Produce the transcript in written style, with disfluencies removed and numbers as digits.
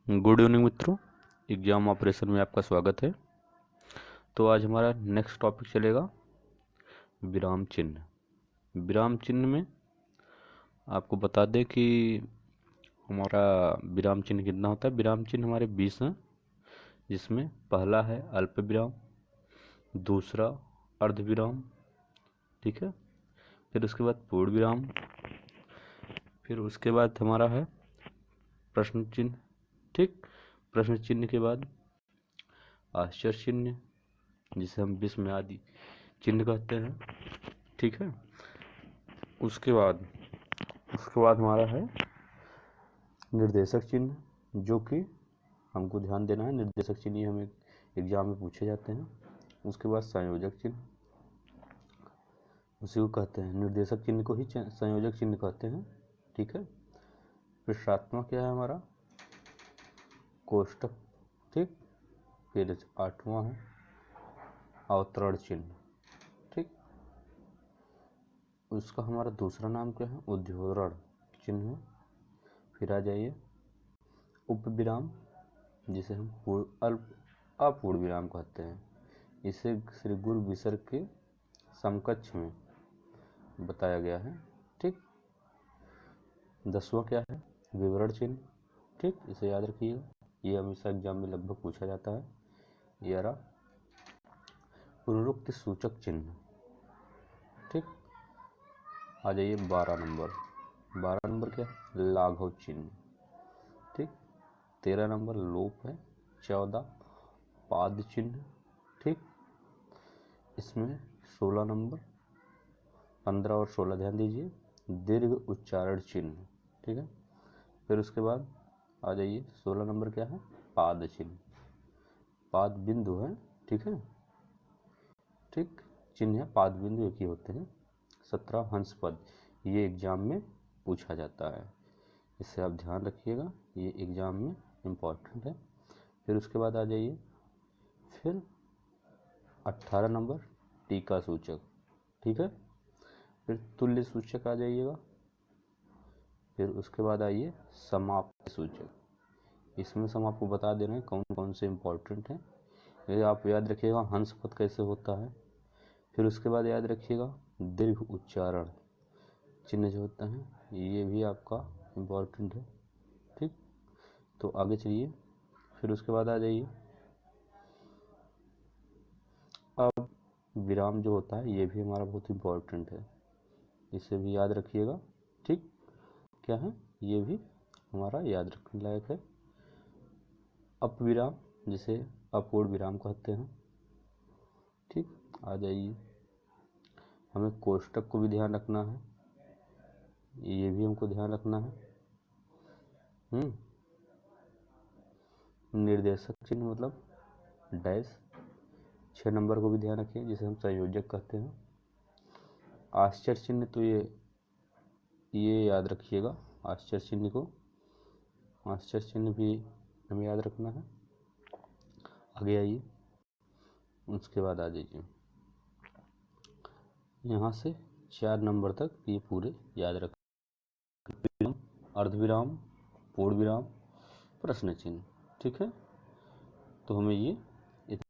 Good evening मित्रों, exam operation में आपका स्वागत है। तो आज हमारा नेक्स्ट टॉपिक चलेगा विराम चिन्ह। विराम चिन्ह में आपको बता दें कि हमारा विराम चिन्ह कितना होता है। विराम चिन्ह हमारे 20 हैं, जिसमें पहला है अल्प विराम, दूसरा अर्ध विराम, ठीक है, फिर उसके बाद पूर्ण विराम, फिर उसके बाद हमारा है प्रश्न चिन्ह, ठीक। प्रश्न चिन्ह के बाद आश्चर्य चिन्ह, जिसे हम विस्मय आदि चिन्ह कहते हैं, ठीक है। उसके बाद हमारा है निर्देशक चिन्ह, जो कि हमको ध्यान देना है। निर्देशक चिन्ह ये हमें एग्जाम में पूछे जाते हैं। उसके बाद संयोजक चिन्ह, उसी को कहते हैं, निर्देशक चिन्ह को ही संयोजक चिन्ह कहते हैं, ठीक है। प्रश्नात्मक क्या है हमारा, कोष्टक, ठीक। फिर 8वां है अवतरण चिन्ह, ठीक। उसका हमारा दूसरा नाम क्या है, उद्धरण चिन्ह। फिर आ जाइए उपविराम, जिसे हम अपूर्ण विराम कहते हैं। इसे श्री गुरु विसर्ग के समकक्ष में बताया गया है, ठीक। 10वां क्या है, विवरण चिन्ह, ठीक। इसे याद रखिएगा, ये हमेशा एग्जाम में लगभग पूछा जाता है। 11 पुनरुक्ति सूचक चिन्ह, ठीक। आ जाइए 12 नंबर क्या है, लाघव चिन्ह, ठीक। 13 नंबर लोप है। 14 पाद चिन्ह, ठीक। इसमें 16 नंबर, 15 और 16 ध्यान दीजिए, दीर्घ उच्चारण चिन्ह, ठीक है। फिर उसके बाद आ जाइए 16 नंबर क्या है, पाद चिन्ह, पाद बिंदु है, ठीक है, ठीक। चिन्ह है पाद बिंदु एक ही होते हैं। 17 हंस पद, ये एग्जाम में पूछा जाता है, इससे आप ध्यान रखिएगा, ये एग्जाम में इम्पॉर्टेंट है। फिर उसके बाद आ जाइए फिर 18 नंबर टीका सूचक, ठीक है। फिर तुल्य सूचक आ जाइएगा। फिर उसके बाद आइए समाप्ति सूचक, इसमें हम आपको बता दे रहे हैं कौन कौन से इम्पोर्टेंट हैं। ये आप याद रखिएगा हंस पद कैसे होता है। फिर उसके बाद याद रखिएगा दीर्घ उच्चारण चिन्ह जो होता है, ये भी आपका इम्पोर्टेंट है, ठीक। तो आगे चलिए, फिर उसके बाद आ जाइए अब विराम जो होता है, ये भी हमारा बहुत इम्पोर्टेंट है, इसे भी याद रखिएगा, ठीक। क्या है, ये भी हमारा याद रखने लायक है। अपविराम, जिसे अपूर्ण विराम कहते हैं, ठीक। आ जाइए, हमें कोष्टक को भी ध्यान रखना है, ये भी हमको ध्यान रखना है। निर्देशक चिन्ह मतलब डैश, 6 नंबर को भी ध्यान रखिए, जिसे हम संयोजक कहते हैं। आश्चर्य चिन्ह, तो ये याद रखिएगा, आश्चर्य चिन्ह को, आश्चर्य चिन्ह भी हमें याद रखना है। आगे आइए, उसके बाद आ जाइए यहाँ से 4 नंबर तक ये पूरे याद रखें, अर्धविराम, पूर्ण विराम, प्रश्न चिन्ह, ठीक है। तो हमें ये